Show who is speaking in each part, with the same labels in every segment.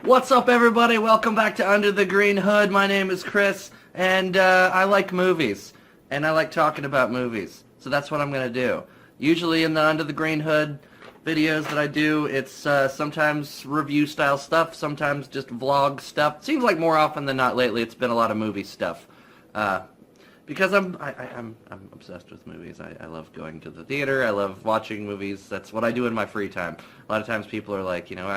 Speaker 1: What's up, everybody? Welcome back to Under the Green Hood. My name is Chris, and I like movies, and I like talking about movies. So that's what I'm going to do. Usually in the Under the Green Hood videos that I do, it's sometimes review-style stuff, sometimes just vlog stuff. Seems like more often than not lately it's been a lot of movie stuff. Because I'm obsessed with movies. I love going to the theater. I love watching movies. That's what I do in my free time. A lot of times people are like, you know,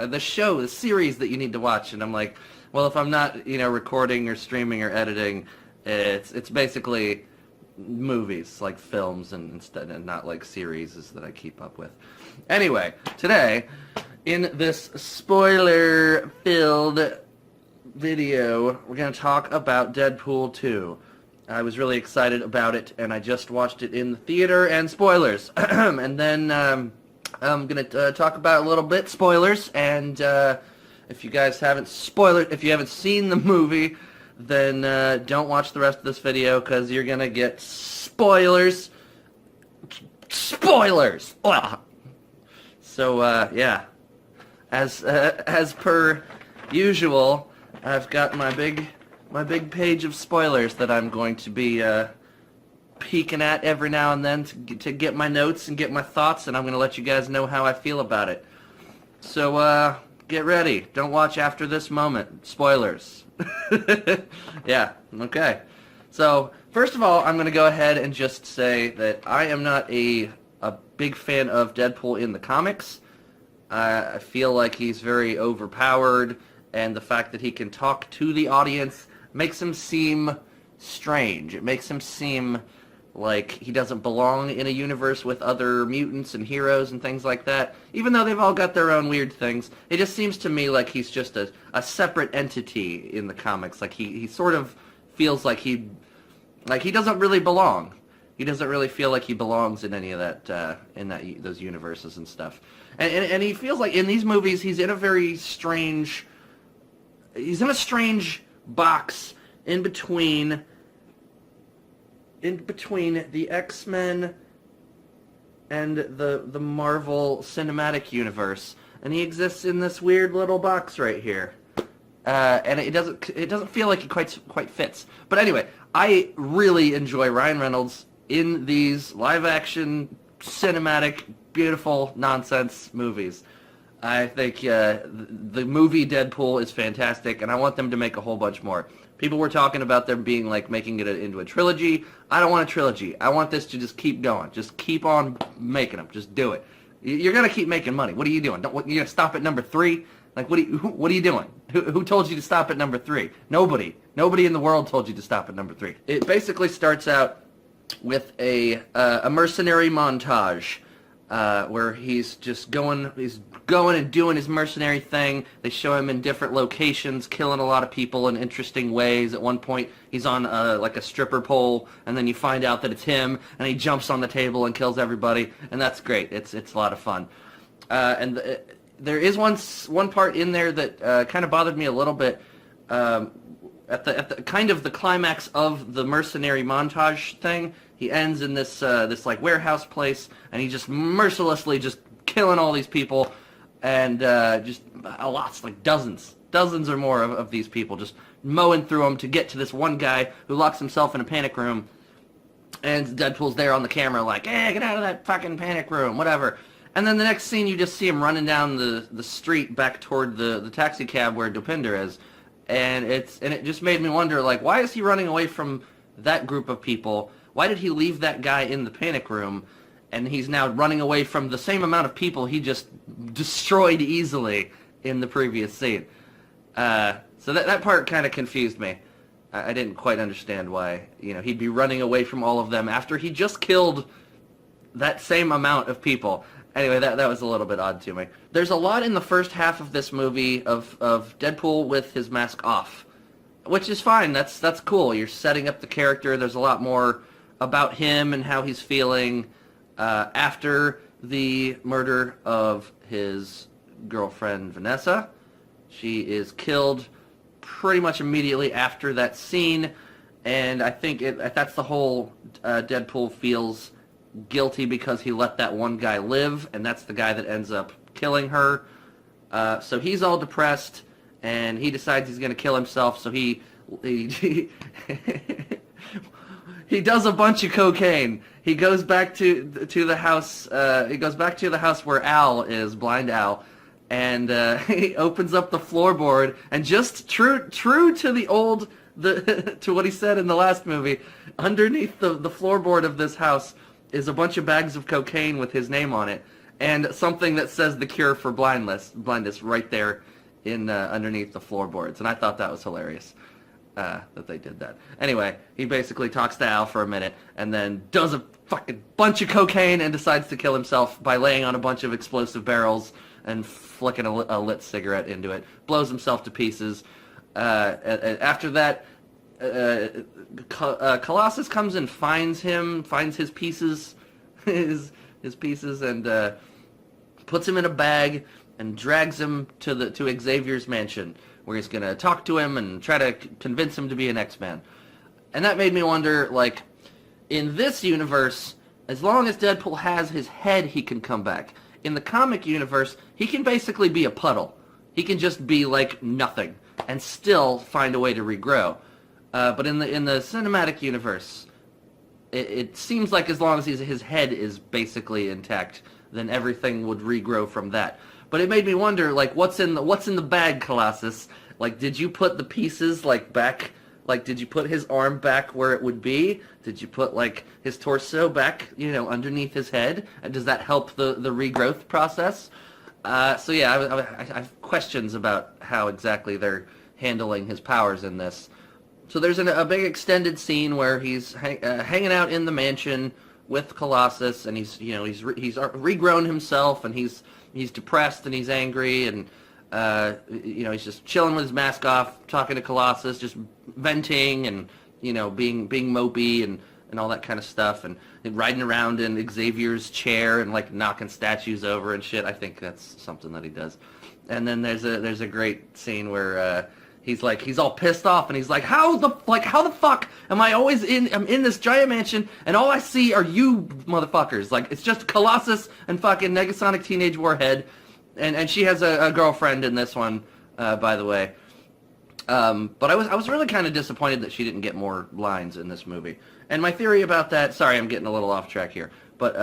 Speaker 1: the series that you need to watch, and I'm like, well, if I'm not, you know, recording or streaming or editing, it's basically movies, like films and not like series that I keep up with. Anyway, today in this spoiler-filled video, we're going to talk about Deadpool 2. I was really excited about it, and I just watched it in the theater, and spoilers. And then I'm going to talk about a little bit spoilers, and if you guys haven't if you haven't seen the movie, then don't watch the rest of this video, because you're going to get spoilers. Spoilers! Ugh. So, yeah. As per usual, I've got my big page of spoilers that I'm going to be peeking at every now and then to get my notes and get my thoughts, and I'm going to let you guys know how I feel about it. So, get ready. Don't watch after this moment. Spoilers. Yeah, okay. So, first of all, I'm going to go ahead and just say that I am not a big fan of Deadpool in the comics. I feel like he's very overpowered, and the fact that he can talk to the audience makes him seem strange. It makes him seem like he doesn't belong in a universe with other mutants and heroes and things like that. Even though they've all got their own weird things, it just seems to me like he's just a separate entity in the comics. Like he sort of feels like he doesn't really belong. He doesn't really feel like he belongs in any of that those universes and stuff. And he feels like in these movies he's in a very strange. He's in a strange box in between the X-Men and the Marvel Cinematic Universe, and he exists in this weird little box right here, and it doesn't feel like it quite fits. But anyway, I really enjoy Ryan Reynolds in these live-action, cinematic, beautiful nonsense movies. I think the movie Deadpool is fantastic, and I want them to make a whole bunch more. People were talking about them being like making it into a trilogy. I don't want a trilogy. I want this to just keep going. Just keep on making them. Just do it. You're gonna keep making money. What are you doing? You're gonna stop at number 3? Like what are you doing? Who told you to stop at number 3? Nobody. Nobody in the world told you to stop at number 3. It basically starts out with a mercenary montage. Where he's going and doing his mercenary thing. They show him in different locations, killing a lot of people in interesting ways. At one point, he's on like a stripper pole, and then you find out that it's him, and he jumps on the table and kills everybody, and that's great. It's a lot of fun. There is one part in there that kind of bothered me a little bit. At the kind of the climax of the mercenary montage thing, he ends in this like warehouse place, and he just mercilessly just killing all these people, and just lots, like dozens or more of these people, just mowing through them to get to this one guy who locks himself in a panic room, and Deadpool's there on the camera like, hey, get out of that fucking panic room, whatever. And then the next scene, you just see him running down the street back toward the taxi cab where Dopinder is. And it just made me wonder, like, why is he running away from that group of people? Why did he leave that guy in the panic room, and he's now running away from the same amount of people he just destroyed easily in the previous scene? So that part kind of confused me. I didn't quite understand why, you know, he'd be running away from all of them after he just killed that same amount of people. Anyway, that was a little bit odd to me. There's a lot in the first half of this movie of Deadpool with his mask off, which is fine. That's cool. You're setting up the character. There's a lot more about him and how he's feeling after the murder of his girlfriend, Vanessa. She is killed pretty much immediately after that scene, and I think that's the whole Deadpool feels guilty because he let that one guy live, and that's the guy that ends up killing her. So he's all depressed. and he decides he's going to kill himself, so he he does a bunch of cocaine. He goes back to the house. He goes back to the house where Al is, Blind Al, and he opens up the floorboard. And just true to the old to what he said in the last movie, underneath the floorboard of this house is a bunch of bags of cocaine with his name on it, and something that says the cure for blindness right there in underneath the floorboards. And I thought that was hilarious. That they did that. Anyway, he basically talks to Al for a minute and then does a fucking bunch of cocaine and decides to kill himself by laying on a bunch of explosive barrels and flicking a lit cigarette into it. Blows himself to pieces. After that, Colossus comes and finds his pieces, his pieces, and puts him in a bag and drags him to Xavier's mansion, where he's going to talk to him and try to convince him to be an X-Man. And that made me wonder, like, in this universe, as long as Deadpool has his head, he can come back. In the comic universe, he can basically be a puddle. He can just be, like, nothing, and still find a way to regrow. But in the cinematic universe, it seems like as long as his head is basically intact, then everything would regrow from that. But it made me wonder, like, what's in the bag, Colossus? Like, did you put the pieces, like, back? Like, did you put his arm back where it would be? Did you put, like, his torso back, underneath his head? And does that help the regrowth process? So yeah, I have questions about how exactly they're handling his powers in this. So there's a big extended scene where he's hanging out in the mansion with Colossus, and he's regrown himself, and he's depressed and he's angry, and he's just chilling with his mask off, talking to Colossus, just venting and being mopey and all that kind of stuff, and riding around in Xavier's chair and like knocking statues over and shit. I think that's something that he does. And then there's a great scene where he's all pissed off, and he's like, how the fuck am I always I'm in this giant mansion, and all I see are you motherfuckers? Like, it's just Colossus and fucking Negasonic Teenage Warhead, and she has a girlfriend in this one, by the way. But I was really kind of disappointed that she didn't get more lines in this movie. And my theory about that, sorry, I'm getting a little off track here, but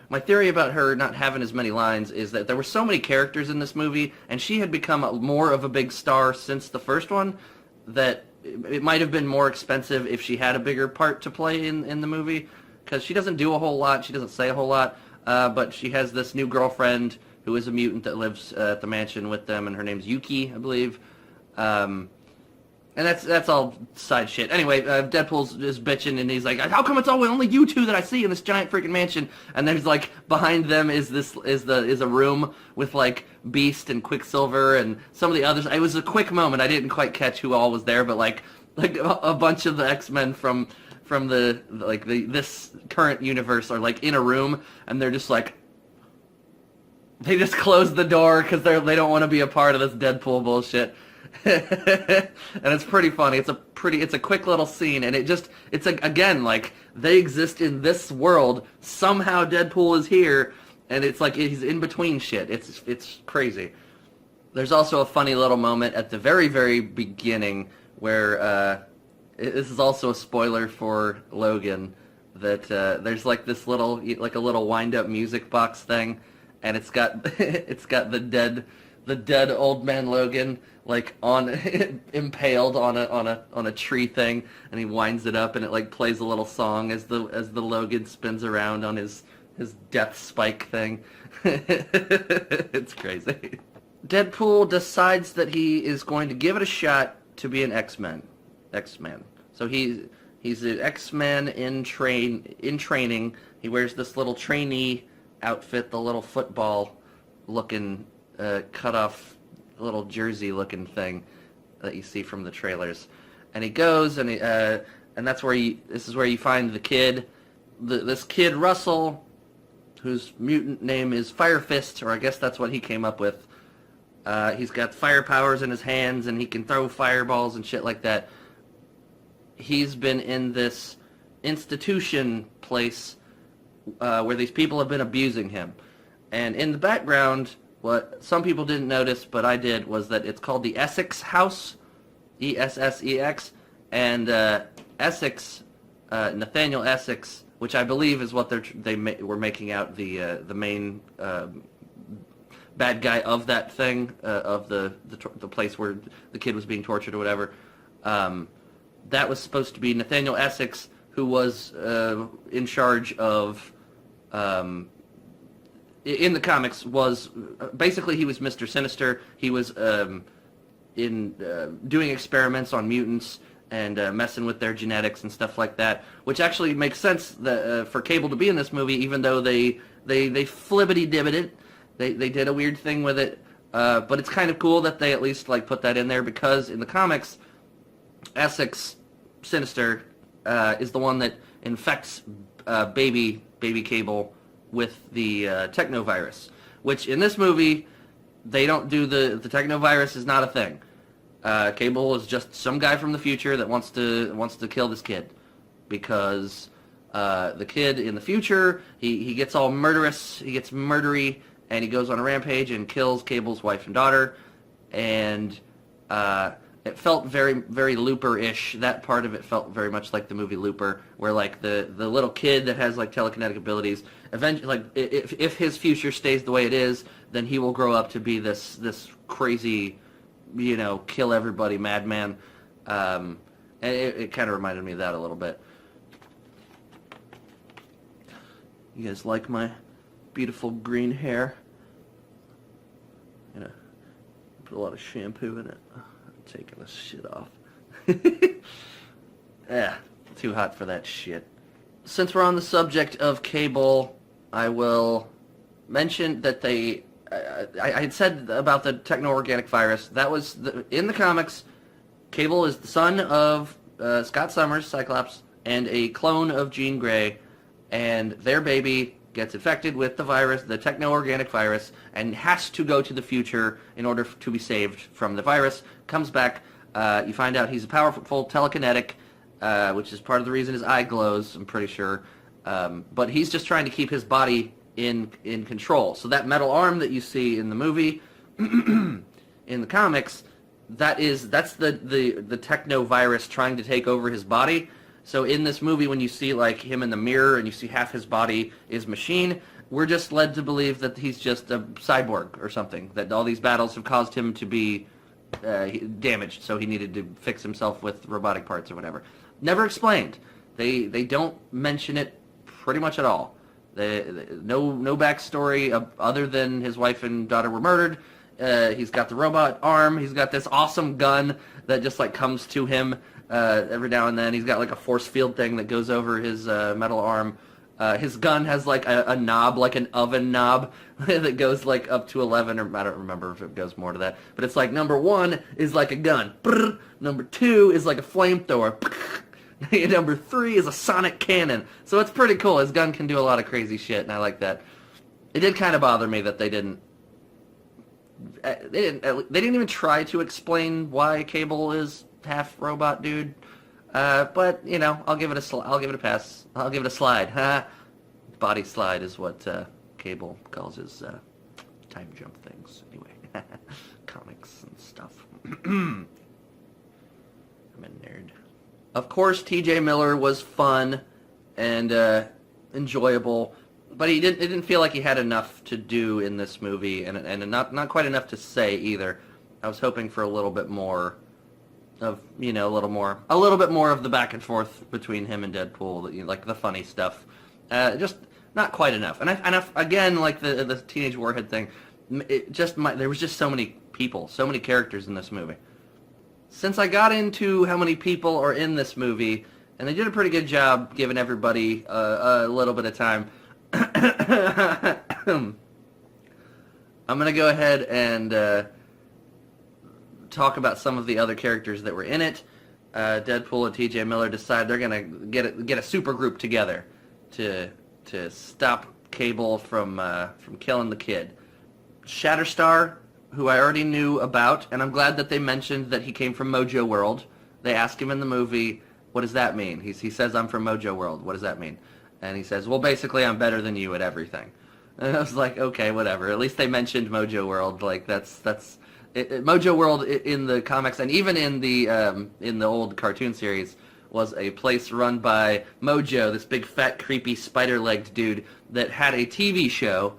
Speaker 1: my theory about her not having as many lines is that there were so many characters in this movie, and she had become more of a big star since the first one, that it might have been more expensive if she had a bigger part to play in the movie, because she doesn't do a whole lot, she doesn't say a whole lot, but she has this new girlfriend who is a mutant that lives at the mansion with them, and her name's Yuki, I believe. And that's all side shit. Anyway, Deadpool's just bitching, and he's like, "How come it's only you two that I see in this giant freaking mansion?" And there's like behind them is a room with like Beast and Quicksilver and some of the others. It was a quick moment. I didn't quite catch who all was there, but like a bunch of the X-Men from this current universe are like in a room, and they're just like, they just close the door because they don't want to be a part of this Deadpool bullshit. And it's pretty funny. It's a quick little scene, and it's again, like, they exist in this world. Somehow Deadpool is here, and it's like he's in between shit. It's crazy. There's also a funny little moment at the very, very beginning where this is also a spoiler for Logan, that there's like this little, like a little wind-up music box thing, and it's got the dead old man Logan like on impaled on a tree thing, and he winds it up, and it like plays a little song as the Logan spins around on his death spike thing. It's crazy. Deadpool decides that he is going to give it a shot to be an X-Man. So he's an X-Man in training. He wears this little trainee outfit, the little football looking cut off little jersey looking thing that you see from the trailers, and he goes, and that's where this is where you find the kid, this kid Russell, whose mutant name is Fire Fist, or I guess that's what he came up with. He's got fire powers in his hands, and he can throw fireballs and shit like that. He's been in this institution place where these people have been abusing him, and in the background what some people didn't notice, but I did, was that it's called the Essex House, Essex, and Essex, Nathaniel Essex, which I believe is what were making out the main bad guy of that thing, of the place where the kid was being tortured or whatever. That was supposed to be Nathaniel Essex, who was in charge of, in the comics, was basically he was Mr. Sinister. He was doing experiments on mutants and messing with their genetics and stuff like that, which actually makes sense that, for Cable to be in this movie, even though they flibbity-dibbit it. They did a weird thing with it, but it's kind of cool that they at least like put that in there, because in the comics, Essex Sinister is the one that infects baby Cable with the technovirus, which in this movie they don't do. The technovirus is not a thing. Cable is just some guy from the future that wants to kill this kid, because the kid in the future he gets all murderous, he gets murdery, and he goes on a rampage and kills Cable's wife and daughter, and it felt very, very Looper-ish. That part of it felt very much like the movie Looper, where like the little kid that has like telekinetic abilities, eventually, like if his future stays the way it is, then he will grow up to be this crazy, kill everybody madman. And it kind of reminded me of that a little bit. You guys like my beautiful green hair? Put a lot of shampoo in it. Taking this shit off. Too hot for that shit. Since we're on the subject of Cable, I will mention that I had said about the techno-organic virus. That was in the comics. Cable is the son of Scott Summers, Cyclops, and a clone of Jean Grey, and their baby gets infected with the virus, the techno-organic virus, and has to go to the future in order to be saved from the virus. Comes back, you find out he's a powerful telekinetic, which is part of the reason his eye glows, I'm pretty sure. But he's just trying to keep his body in control. So that metal arm that you see in the movie, in the comics, that's the techno-virus trying to take over his body. So in this movie, when you see like him in the mirror and you see half his body is machine, we're just led to believe that he's just a cyborg or something, that all these battles have caused him to be damaged, so he needed to fix himself with robotic parts or whatever. Never explained. They don't mention it pretty much at all. No backstory other than his wife and daughter were murdered. He's got the robot arm. He's got this awesome gun that just like comes to him every now and then. He's got like a force field thing that goes over his metal arm. His gun has like a knob, like an oven knob, that goes like up to 11, or I don't remember if it goes more to that. But it's like number 1 is like a gun. Number 2 is like a flamethrower. Number 3 is a sonic cannon. So it's pretty cool. His gun can do a lot of crazy shit, and I like that. It did kind of bother me that they didn't even try to explain why Cable is half robot dude. But I'll give it a pass. I'll give it a slide. Body slide is what Cable calls his time jump things. Anyway, comics and stuff. I'm a nerd. Of course, T.J. Miller was fun and enjoyable, but it didn't feel like he had enough to do in this movie, and not quite enough to say either. I was hoping for a little bit more of, a little bit more of the back and forth between him and Deadpool, like the funny stuff. Just not quite enough. And again, like the Teenage Warhead thing, there was just so many people, so many characters in this movie. Since I got into how many people are in this movie, and they did a pretty good job giving everybody a little bit of time, I'm going to go ahead and talk about some of the other characters that were in it. Deadpool and T.J. Miller decide they're going to get a super group together to stop Cable from killing the kid. Shatterstar, who I already knew about, and I'm glad that they mentioned that he came from Mojo World. They ask him in the movie, what does that mean? He says, I'm from Mojo World. What does that mean? And he says, well, basically, I'm better than you at everything. And I was like, okay, whatever. At least they mentioned Mojo World. Like Mojo World in the comics and even in the old cartoon series was a place run by Mojo, this big fat creepy spider-legged dude that had a TV show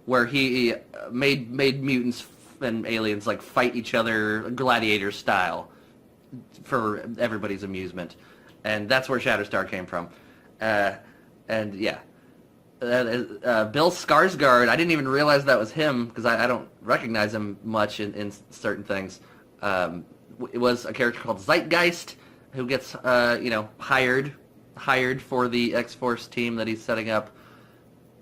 Speaker 1: where he made mutants and aliens like fight each other gladiator style for everybody's amusement, and that's where Shatterstar came from. And yeah, Bill Skarsgård. I didn't even realize that was him because I don't recognize him much in certain things. It was a character called Zeitgeist who gets hired for the X-Force team that he's setting up,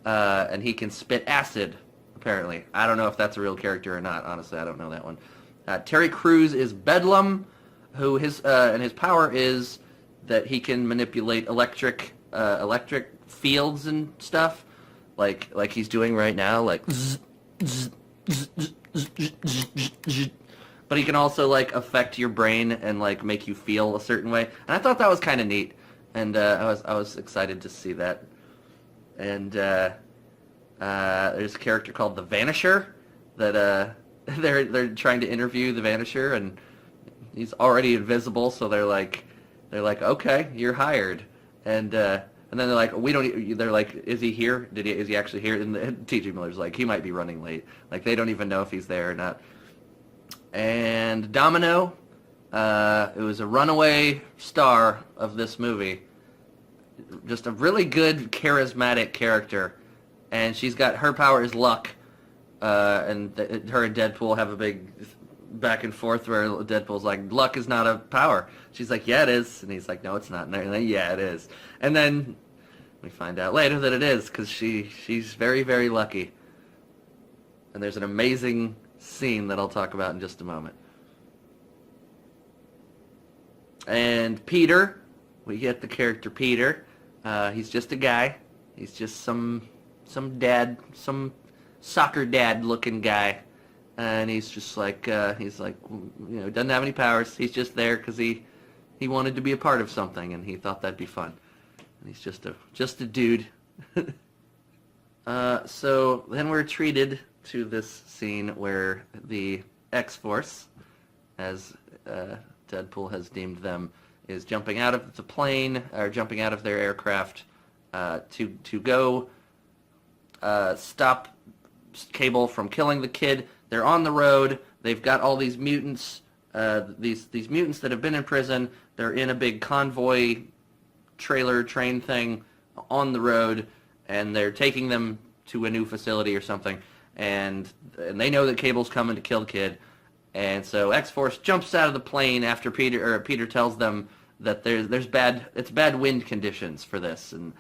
Speaker 1: and he can spit acid. Apparently, I don't know if that's a real character or not. Honestly, I don't know that one. Terry Crews is Bedlam, who his power is that he can manipulate electric fields and stuff, like he's doing right now, like. But he can also like affect your brain and like make you feel a certain way, and I thought that was kind of neat, and I was excited to see that. And there's a character called the Vanisher that they're trying to interview the Vanisher, and he's already invisible, so they're like, okay, you're hired, and then they're like, we don't. They're like, is he here? Is he actually here? And T.J. Miller's like, he might be running late. Like they don't even know if he's there or not. And Domino, it was a runaway star of this movie. Just a really good, charismatic character, and she's got her power is luck, and her and Deadpool have a big back and forth where Deadpool's like, luck is not a power. She's like, yeah, it is, and he's like, no, it's not. And then, yeah, it is. And then we find out later that it is because she's very, very lucky. And there's an amazing scene that I'll talk about in just a moment. And Peter, we get the character Peter. He's just a guy. He's just some dad, some soccer dad looking guy, and he's just like doesn't have any powers. He's just there because he wanted to be a part of something, and he thought that'd be fun. And he's just a dude. So then we're treated to this scene where the X-Force, as Deadpool has deemed them, is jumping out of the plane, or jumping out of their aircraft to go stop Cable from killing the kid. They're on the road. They've got all these mutants, these mutants that have been in prison. They're in a big convoy trailer train thing on the road, and they're taking them to a new facility or something. And they know that Cable's coming to kill the kid, and so X-Force jumps out of the plane after Peter tells them that there's bad wind conditions for this, and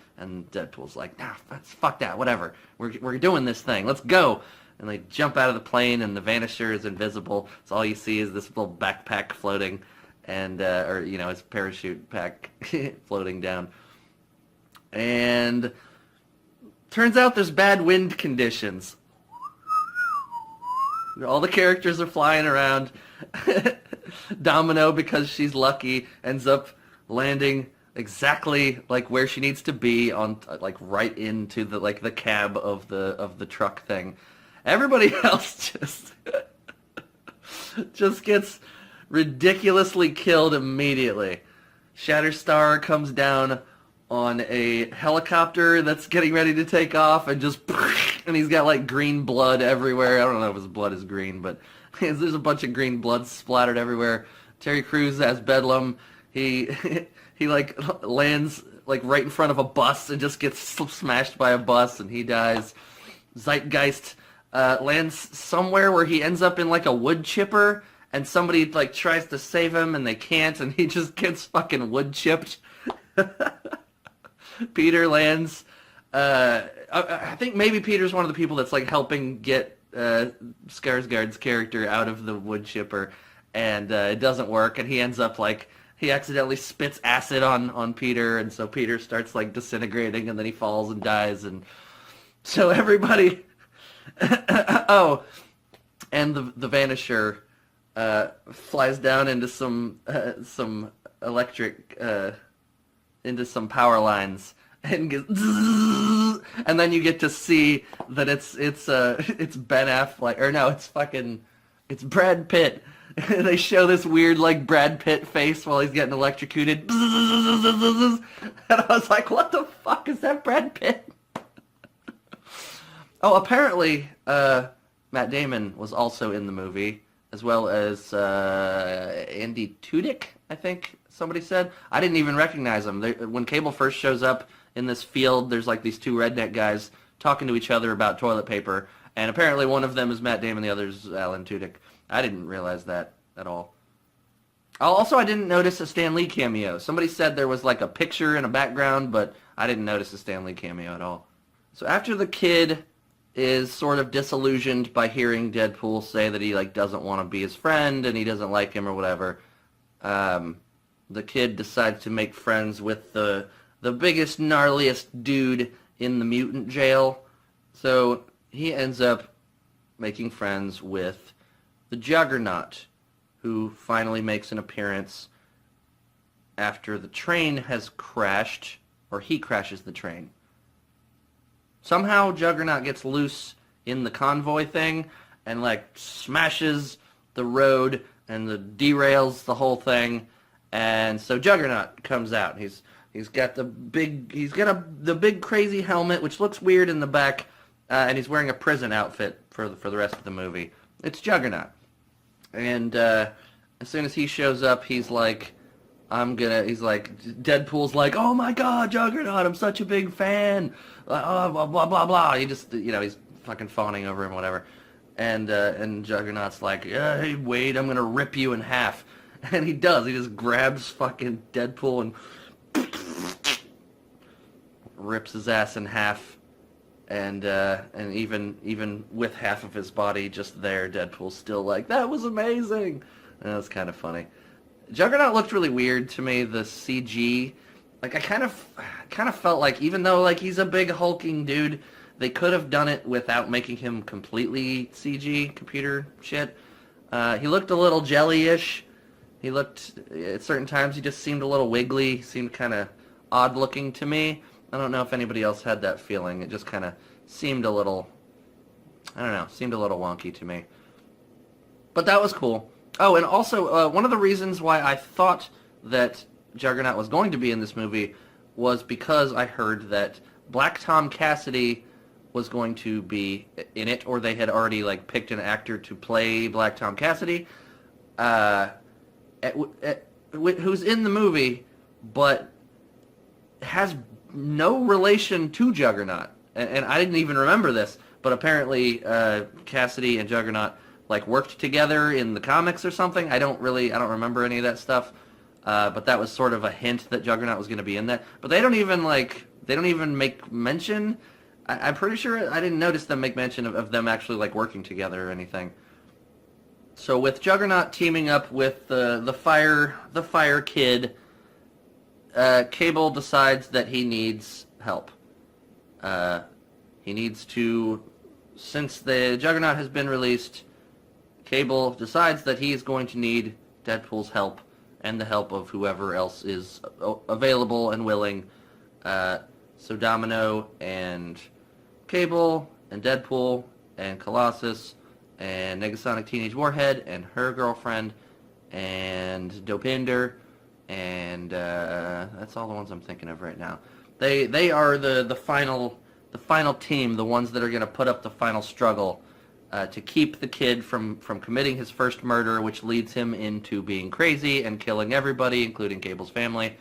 Speaker 1: Deadpool's like, nah, fuck that, whatever, we're doing this thing, let's go. And they jump out of the plane, and the Vanisher is invisible, so all you see is this little backpack floating, and his parachute pack floating down. And turns out there's bad wind conditions. All the characters are flying around. Domino, because she's lucky, ends up landing exactly like where she needs to be, on like right into the cab of the truck thing. Everybody else just gets ridiculously killed immediately. Shatterstar comes down on a helicopter that's getting ready to take off, and he's got like green blood everywhere. I don't know if his blood is green, but there's a bunch of green blood splattered everywhere. Terry Crews as Bedlam, he like lands like right in front of a bus and just gets smashed by a bus, and he dies. Zeitgeist lands somewhere where he ends up in like a wood chipper, and somebody like tries to save him and they can't, and he just gets fucking wood chipped. Peter lands. I think maybe Peter's one of the people that's like helping get Skarsgård's character out of the wood chipper, and it doesn't work, and he ends up like he accidentally spits acid on Peter, and so Peter starts like disintegrating, and then he falls and dies, and so everybody. Oh, and the Vanisher flies down into some electric into some power lines, and goes, and then you get to see that it's Ben Affleck, or no, it's Brad Pitt. They show this weird like Brad Pitt face while he's getting electrocuted, and I was like, what the fuck is that, Brad Pitt? Oh, apparently Matt Damon was also in the movie, as well as Andy Tudyk, I think somebody said. I didn't even recognize him. When Cable first shows up in this field, there's like these two redneck guys talking to each other about toilet paper, and apparently one of them is Matt Damon, the other is Alan Tudyk. I didn't realize that at all. Also, I didn't notice a Stan Lee cameo. Somebody said there was like a picture in a background, but I didn't notice a Stan Lee cameo at all. So after the kid is sort of disillusioned by hearing Deadpool say that he like doesn't want to be his friend and he doesn't like him or whatever, the kid decides to make friends with the biggest, gnarliest dude in the mutant jail. So he ends up making friends with the Juggernaut, who finally makes an appearance after the train has crashed, or he crashes the train. Somehow Juggernaut gets loose in the convoy thing and like smashes the road and derails the whole thing. And so Juggernaut comes out. He's got the big crazy helmet, which looks weird in the back, and he's wearing a prison outfit for the rest of the movie. It's Juggernaut. And as soon as he shows up, he's like, Deadpool's like, oh my god, Juggernaut, I'm such a big fan. Blah, blah, blah, blah. He just, he's fucking fawning over him, whatever. And Juggernaut's like, hey, Wade, I'm gonna rip you in half. And he does. He just grabs fucking Deadpool and rips his ass in half. And even with half of his body just there, Deadpool's still like, that was amazing. And that's kind of funny. Juggernaut looked really weird to me, the CG. Like, I kind of felt like, even though, like, he's a big hulking dude, they could have done it without making him completely CG, computer shit. He looked a little jelly-ish. He looked, at certain times, he just seemed a little wiggly, seemed kind of odd-looking to me. I don't know if anybody else had that feeling. It just kind of seemed a little, I don't know, seemed a little wonky to me. But that was cool. Oh, and also, one of the reasons why I thought that Juggernaut was going to be in this movie was because I heard that Black Tom Cassidy was going to be in it, or they had already like picked an actor to play Black Tom Cassidy, who's in the movie, but has no relation to Juggernaut. And I didn't even remember this, but apparently Cassidy and Juggernaut like worked together in the comics or something. I don't remember any of that stuff. But that was sort of a hint that Juggernaut was going to be in that. But they don't even make mention. I'm pretty sure I didn't notice them make mention of them actually like working together or anything. So with Juggernaut teaming up with the fire kid, Cable decides that he needs help. He needs to, since the Juggernaut has been released, Cable decides that he is going to need Deadpool's help and the help of whoever else is available and willing. So Domino and Cable and Deadpool and Colossus and Negasonic Teenage Warhead and her girlfriend and Dopinder and that's all the ones I'm thinking of right now. They are the final team, the ones that are going to put up the final struggle to keep the kid from committing his first murder, which leads him into being crazy and killing everybody, including Cable's family.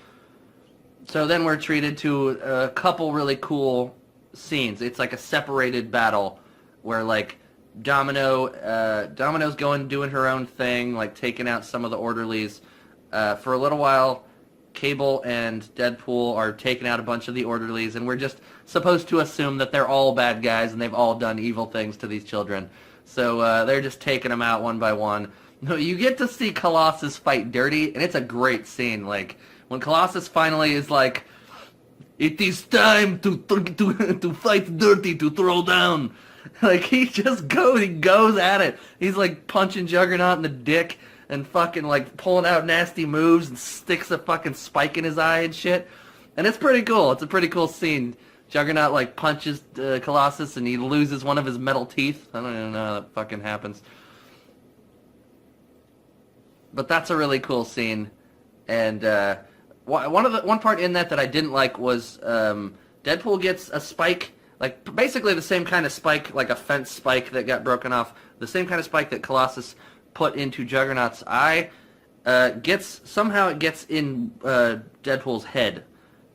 Speaker 1: So then we're treated to a couple really cool scenes. It's like a separated battle where like Domino's doing her own thing, like taking out some of the orderlies. For a little while, Cable and Deadpool are taking out a bunch of the orderlies, and we're just supposed to assume that they're all bad guys and they've all done evil things to these children. So they're just taking them out one by one. No, you get to see Colossus fight dirty, and it's a great scene. Like when Colossus finally is like, "It is time to fight dirty, to throw down." Like he goes at it. He's like punching Juggernaut in the dick and fucking like pulling out nasty moves and sticks a fucking spike in his eye and shit. And it's pretty cool. It's a pretty cool scene. Juggernaut like punches Colossus and he loses one of his metal teeth. I don't even know how that fucking happens. But that's a really cool scene. And one part in that I didn't like was Deadpool gets a spike, like basically the same kind of spike, like a fence spike that got broken off, the same kind of spike that Colossus put into Juggernaut's eye. Somehow it gets in Deadpool's head.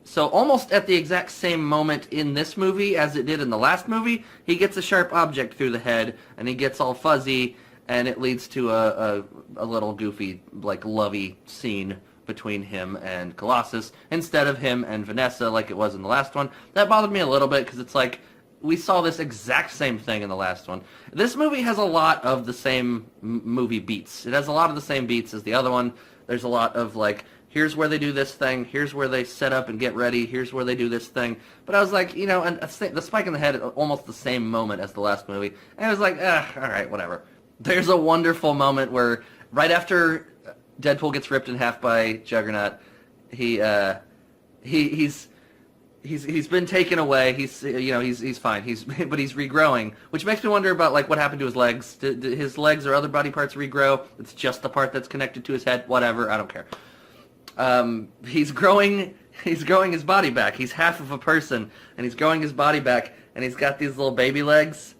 Speaker 1: So almost at the exact same moment in this movie as it did in the last movie, he gets a sharp object through the head, and he gets all fuzzy, and it leads to a little goofy, like, lovey scene between him and Colossus, instead of him and Vanessa like it was in the last one. That bothered me a little bit, because it's like, we saw this exact same thing in the last one. This movie has a lot of the same movie beats. It has a lot of the same beats as the other one. There's a lot of, like, here's where they do this thing, here's where they set up and get ready, here's where they do this thing. But I was like, you know, and the spike in the head at almost the same moment as the last movie. And I was like, alright, whatever. There's a wonderful moment where, right after Deadpool gets ripped in half by Juggernaut, he's been taken away. He's fine. But he's regrowing, which makes me wonder about like what happened to his legs. Did his legs or other body parts regrow? It's just the part that's connected to his head. Whatever, I don't care. He's growing his body back. He's half of a person, and he's growing his body back, and he's got these little baby legs.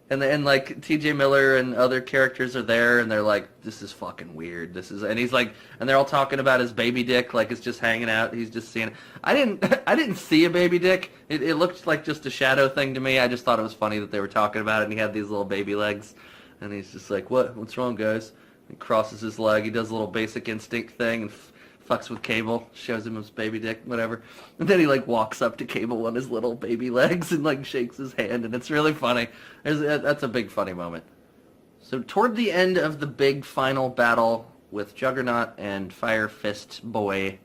Speaker 1: And like T.J. Miller and other characters are there, and they're like, "This is fucking weird. And he's like, and they're all talking about his baby dick, like it's just hanging out. He's just seeing it. I didn't see a baby dick. It looked like just a shadow thing to me. I just thought it was funny that they were talking about it, and he had these little baby legs, and he's just like, what's wrong, guys? He crosses his leg. He does a little Basic Instinct thing and fucks with Cable, shows him his baby dick, whatever. And then he like walks up to Cable on his little baby legs and like shakes his hand, and it's really funny. That's a big funny moment. So toward the end of the big final battle with Juggernaut and Fire Fist Boy,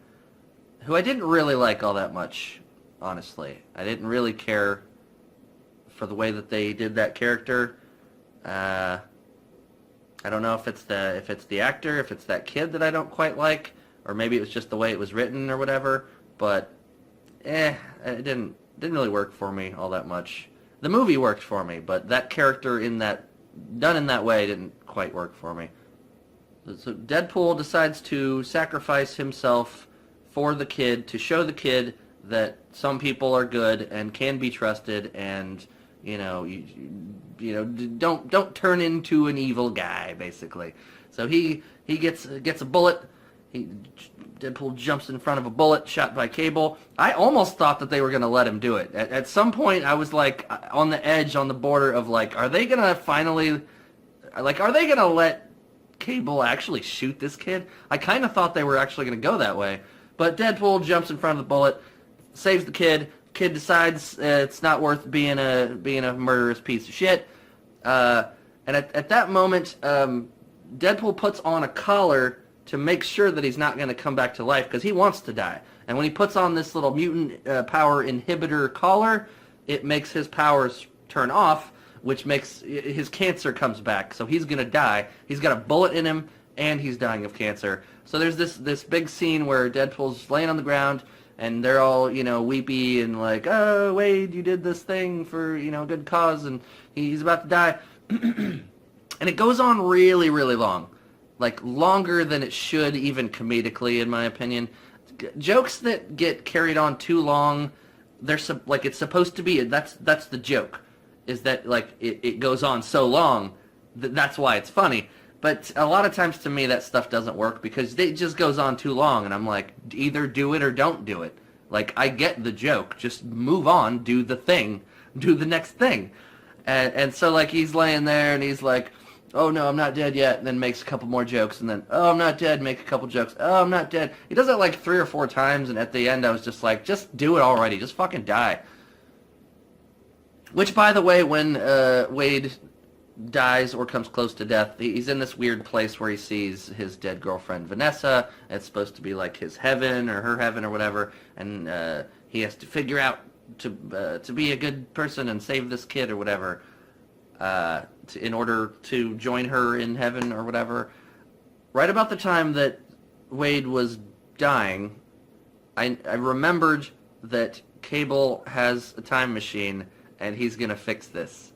Speaker 1: who I didn't really like all that much, honestly. I didn't really care for the way that they did that character. I don't know if it's the actor, if it's that kid that I don't quite like, or maybe it was just the way it was written or whatever, but it didn't really work for me all that much. The movie worked for me, but that character done in that way didn't quite work for me. So Deadpool decides to sacrifice himself for the kid, to show the kid that some people are good and can be trusted, and don't turn into an evil guy, basically. So he gets a bullet. Deadpool jumps in front of a bullet shot by Cable. I almost thought that they were going to let him do it. At some point, I was like on the edge, on the border of like, are they going to let Cable actually shoot this kid? I kind of thought they were actually going to go that way. But Deadpool jumps in front of the bullet, saves the kid. Kid decides it's not worth being a murderous piece of shit. And at that moment, Deadpool puts on a collar to make sure that he's not going to come back to life, because he wants to die. And when he puts on this little mutant power inhibitor collar, it makes his powers turn off, which makes his cancer comes back. So he's going to die. He's got a bullet in him, and he's dying of cancer. So there's this big scene where Deadpool's laying on the ground, and they're all, weepy and like, oh, Wade, you did this thing for, good cause, and he's about to die. And it goes on really, really long. Like, longer than it should, even comedically, in my opinion. Jokes that get carried on too long, it's supposed to be, that's the joke, is that, like, it goes on so long, that's why it's funny. But a lot of times, to me, that stuff doesn't work, because it just goes on too long, and I'm like, either do it or don't do it. Like, I get the joke, just move on, do the thing, do the next thing. And so, like, he's laying there, and he's like, oh no, I'm not dead yet, and then makes a couple more jokes, and then, oh, I'm not dead, make a couple jokes, oh, I'm not dead. He does that like 3 or 4 times, and at the end I was just like, just do it already, just fucking die. Which, by the way, when Wade dies or comes close to death, he's in this weird place where he sees his dead girlfriend Vanessa. It's supposed to be like his heaven or her heaven or whatever, and he has to figure out to be a good person and save this kid or whatever. In order to join her in heaven or whatever. Right about the time that Wade was dying, I remembered that Cable has a time machine, and he's gonna fix this.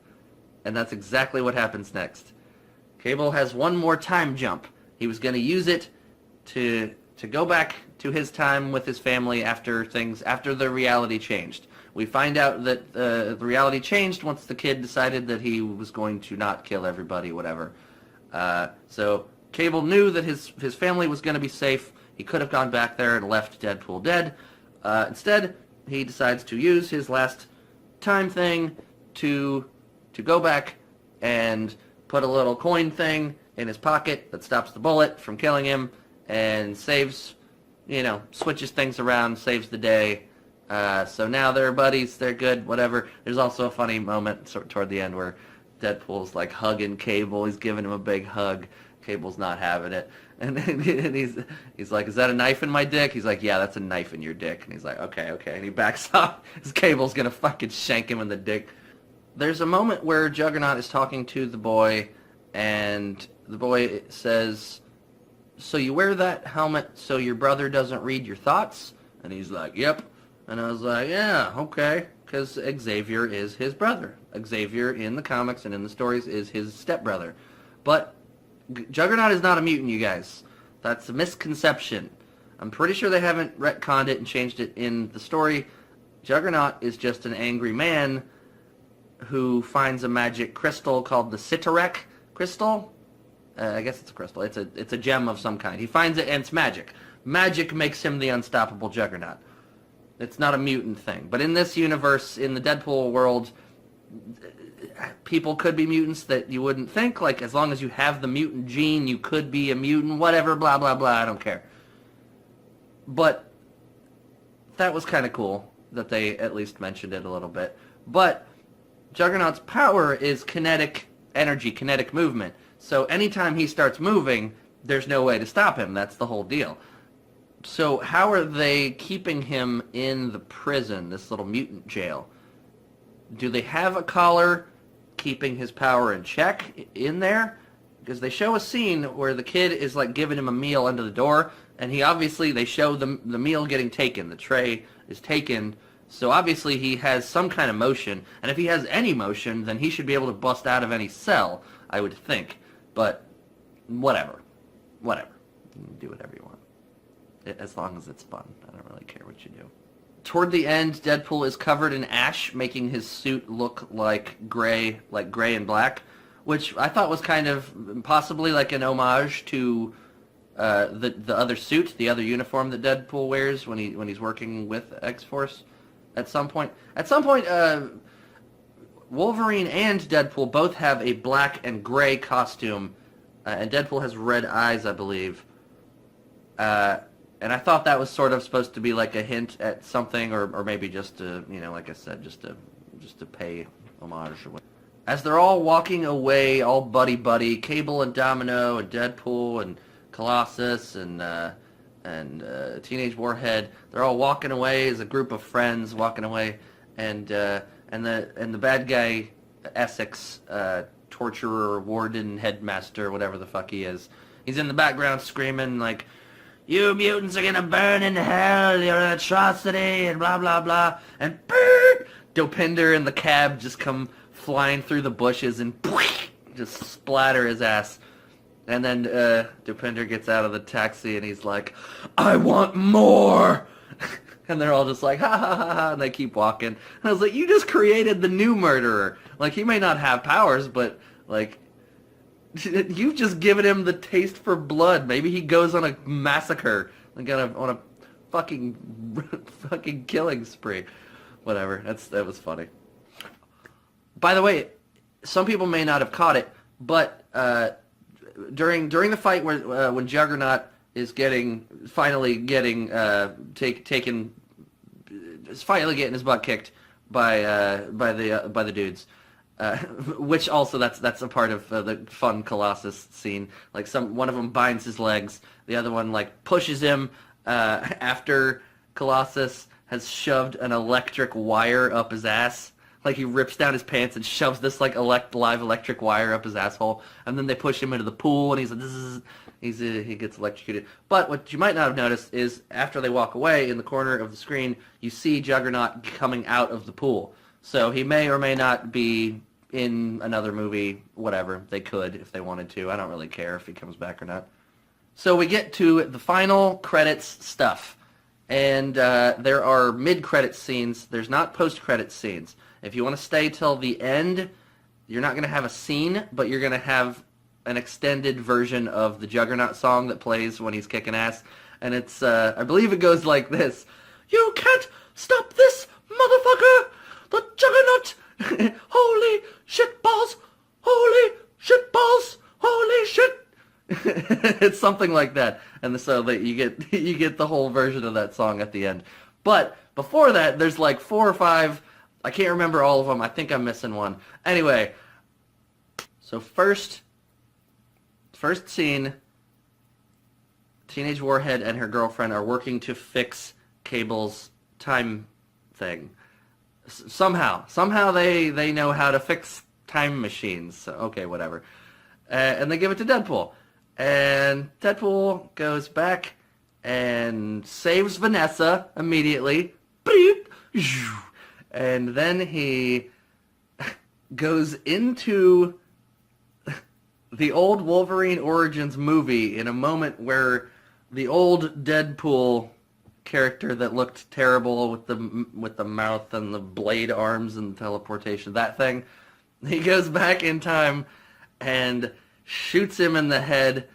Speaker 1: And that's exactly what happens next. Cable has one more time jump. He was gonna use it to go back to his time with his family after the reality changed. We find out that the reality changed once the kid decided that he was going to not kill everybody, whatever. So Cable knew that his family was going to be safe. He could have gone back there and left Deadpool dead. Instead, he decides to use his last time thing to go back and put a little coin thing in his pocket that stops the bullet from killing him and saves, switches things around, saves the day. So now they're buddies, they're good, whatever. There's also a funny moment toward the end where Deadpool's like hugging Cable, he's giving him a big hug. Cable's not having it. And he's like, is that a knife in my dick? He's like, yeah, that's a knife in your dick. And he's like, okay. And he backs off. His Cable's gonna fucking shank him in the dick. There's a moment where Juggernaut is talking to the boy, and the boy says, so you wear that helmet so your brother doesn't read your thoughts? And he's like, yep. And I was like, yeah, okay, because Xavier is his brother. Xavier in the comics and in the stories is his stepbrother. But Juggernaut is not a mutant, you guys. That's a misconception. I'm pretty sure they haven't retconned it and changed it in the story. Juggernaut is just an angry man who finds a magic crystal called the Sitarek crystal. I guess it's a crystal. It's a gem of some kind. He finds it and it's magic. Magic makes him the unstoppable Juggernaut. It's not a mutant thing. But in this universe, in the Deadpool world, people could be mutants that you wouldn't think. Like, as long as you have the mutant gene, you could be a mutant, whatever, blah, blah, blah, I don't care. But that was kind of cool that they at least mentioned it a little bit. But Juggernaut's power is kinetic energy, kinetic movement. So anytime he starts moving, there's no way to stop him. That's the whole deal. So how are they keeping him in the prison, this little mutant jail? Do they have a collar keeping his power in check in there? Because they show a scene where the kid is like giving him a meal under the door, and they show the meal getting taken. The tray is taken, so obviously he has some kind of motion, and if he has any motion, then he should be able to bust out of any cell, I would think. But whatever. You can do whatever you want. As long as it's fun. I don't really care what you do. Toward the end, Deadpool is covered in ash, making his suit look like gray and black, which I thought was kind of possibly like an homage to the other suit, the other uniform that Deadpool wears when he's working with X-Force. At some point, Wolverine and Deadpool both have a black and gray costume, and Deadpool has red eyes, I believe. And I thought that was sort of supposed to be like a hint at something, or maybe just to, like I said, just to pay homage or whatever. As they're all walking away, all buddy, Cable and Domino and Deadpool and Colossus and Teenage Warhead, they're all walking away as a group of friends walking away, and the bad guy Essex, torturer, warden, headmaster, whatever the fuck he is, he's in the background screaming like, "You mutants are gonna burn in hell, you're an atrocity," and blah, blah, blah. And Dopinder and the cab just come flying through the bushes and just splatter his ass. And then Dopinder gets out of the taxi and he's like, "I want more!" And they're all just like, ha, ha, ha, ha, and they keep walking. And I was like, you just created the new murderer. Like, he may not have powers, but, like, you've just given him the taste for blood. Maybe he goes on a massacre, like on a fucking killing spree. Whatever. That was funny. By the way, some people may not have caught it, but during the fight where when Juggernaut is finally getting his butt kicked by the dudes. Which also that's a part of the fun Colossus scene. Like one of them binds his legs, the other one like pushes him after Colossus has shoved an electric wire up his ass. like he rips down his pants and shoves this like live electric wire up his asshole, and then they push him into the pool, and he's like, he gets electrocuted. But what you might not have noticed is after they walk away, in the corner of the screen, you see Juggernaut coming out of the pool. So he may or may not be in another movie, whatever. They could if they wanted to. I don't really care if he comes back or not. So we get to the final credits stuff. And there are mid-credits scenes. There's not post-credits scenes. If you want to stay till the end, you're not going to have a scene, but you're going to have an extended version of the Juggernaut song that plays when he's kicking ass. And it's, I believe it goes like this. You can't stop this, motherfucker! The Juggernaut! Holy shit balls! Holy shit balls! Holy shit! It's something like that, and so that you get the whole version of that song at the end. But before that, there's like 4 or 5. I can't remember all of them. I think I'm missing one. Anyway, so first scene, Teenage Warhead and her girlfriend are working to fix Cable's time thing. Somehow they know how to fix time machines. So, okay, whatever. And they give it to Deadpool. And Deadpool goes back and saves Vanessa immediately. And then he goes into the old Wolverine Origins movie in a moment where the old Deadpool character that looked terrible with the mouth and the blade arms and teleportation, that thing, he goes back in time and shoots him in the head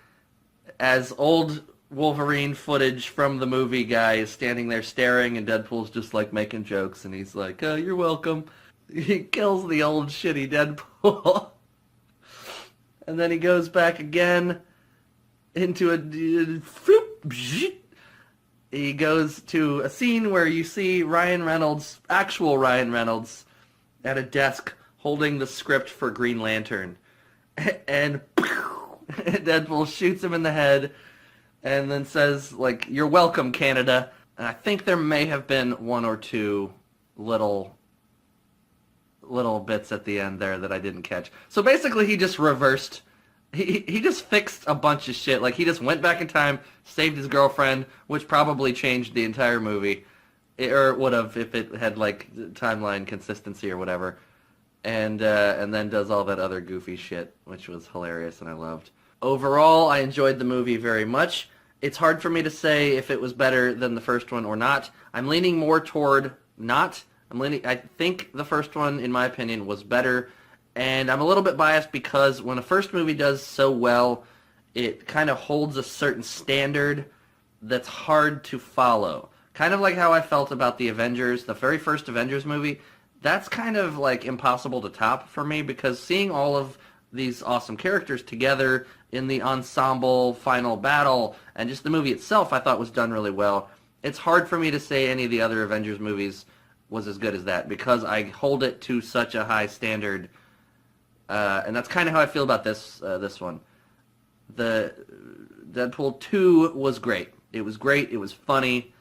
Speaker 1: as old Wolverine footage from the movie guy is standing there staring, and Deadpool's just like making jokes, and he's like, oh, you're welcome. He kills the old shitty Deadpool. And then he goes back again into he goes to a scene where you see Ryan Reynolds, actual Ryan Reynolds, at a desk holding the script for Green Lantern. And Deadpool shoots him in the head and then says, like, you're welcome, Canada. And I think there may have been 1 or 2 little bits at the end there that I didn't catch. So basically he just reversed, he just fixed a bunch of shit. Like, he just went back in time, saved his girlfriend, which probably changed the entire movie. Or it would have if it had, like, timeline consistency or whatever. And then does all that other goofy shit, which was hilarious and I loved. Overall, I enjoyed the movie very much. It's hard for me to say if it was better than the first one or not. I'm leaning more toward not. I think the first one, in my opinion, was better. And I'm a little bit biased because when a first movie does so well, it kind of holds a certain standard that's hard to follow. Kind of like how I felt about the Avengers, the very first Avengers movie. That's kind of like impossible to top for me because seeing all of these awesome characters together in the ensemble final battle and just the movie itself I thought was done really well. It's hard for me to say any of the other Avengers movies was as good as that because I hold it to such a high standard. And that's kind of how I feel about this one. The Deadpool 2 was great. It was great. It was funny.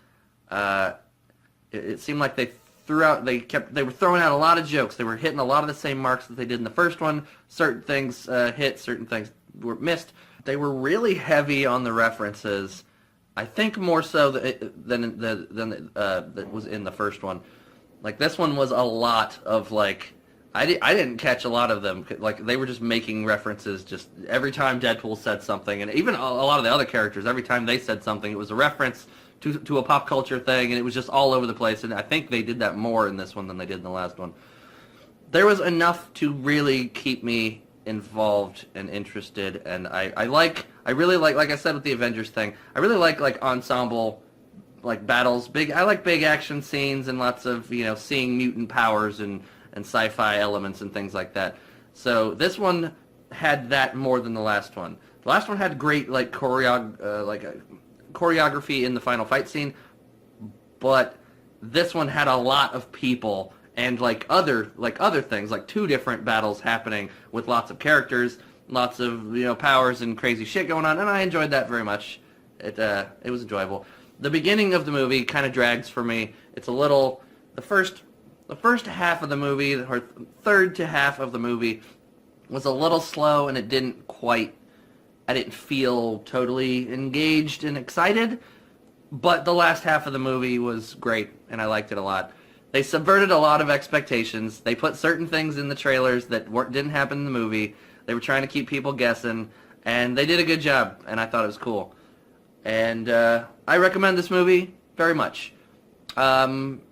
Speaker 1: It seemed like they were throwing out a lot of jokes. They were hitting a lot of the same marks that they did in the first one. Certain things hit, certain things were missed. They were really heavy on the references. I think more so than that was in the first one. Like this one was a lot of like I didn't catch a lot of them. Like they were just making references just every time Deadpool said something, and even a lot of the other characters every time they said something, it was a reference to a pop culture thing, and it was just all over the place, and I think they did that more in this one than they did in the last one. There was enough to really keep me involved and interested, and I really like I said with the Avengers thing, I really like ensemble like battles. I like big action scenes and lots of, seeing mutant powers and sci-fi elements and things like that. So this one had that more than the last one. The last one had great choreography in the final fight scene, but this one had a lot of people and other things, like 2 different battles happening with lots of characters, lots of powers and crazy shit going on, and I enjoyed that very much. It was enjoyable. The beginning of the movie kind of drags for me. It's a little the first The first half of the movie, or third to half of the movie, was a little slow, and I didn't feel totally engaged and excited, but the last half of the movie was great, and I liked it a lot. They subverted a lot of expectations. They put certain things in the trailers that didn't happen in the movie. They were trying to keep people guessing, and they did a good job, and I thought it was cool. And I recommend this movie very much.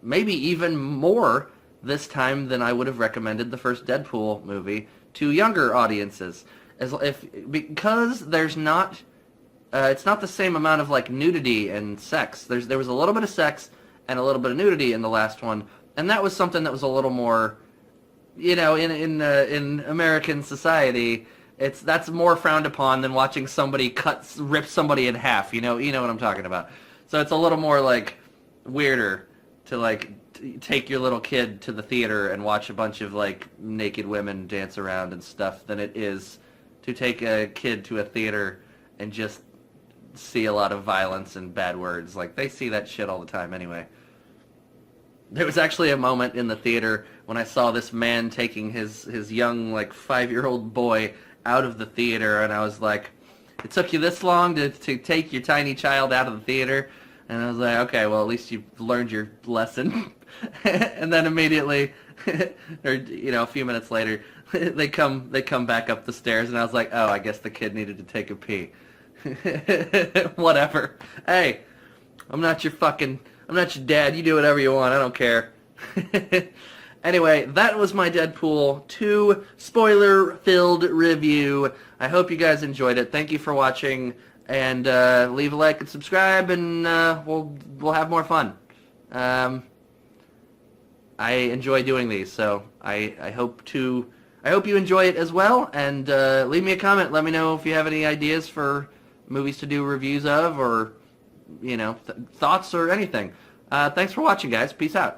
Speaker 1: Maybe even more this time than I would have recommended the first Deadpool movie to younger audiences, because there's not, it's not the same amount of like nudity and sex. There was a little bit of sex and a little bit of nudity in the last one, and that was something that was a little more, in American society, that's more frowned upon than watching somebody rip somebody in half. You know what I'm talking about. So it's a little more like weirder to like take your little kid to the theater and watch a bunch of like naked women dance around and stuff than it is to take a kid to a theater and just see a lot of violence and bad words. Like, they see that shit all the time anyway. There was actually a moment in the theater when I saw this man taking his young, like, 5-year-old boy out of the theater, and I was like, it took you this long to take your tiny child out of the theater? And I was like, okay, well, at least you've learned your lesson. And then immediately, or, a few minutes later, they come back up the stairs, and I was like, oh, I guess the kid needed to take a pee. Whatever. Hey, I'm not your dad. You do whatever you want. I don't care. Anyway, that was my Deadpool 2 spoiler-filled review. I hope you guys enjoyed it. Thank you for watching, and leave a like and subscribe, and we'll have more fun. I enjoy doing these, so I hope you enjoy it as well, and leave me a comment. Let me know if you have any ideas for movies to do reviews of, or thoughts or anything. Thanks for watching, guys. Peace out.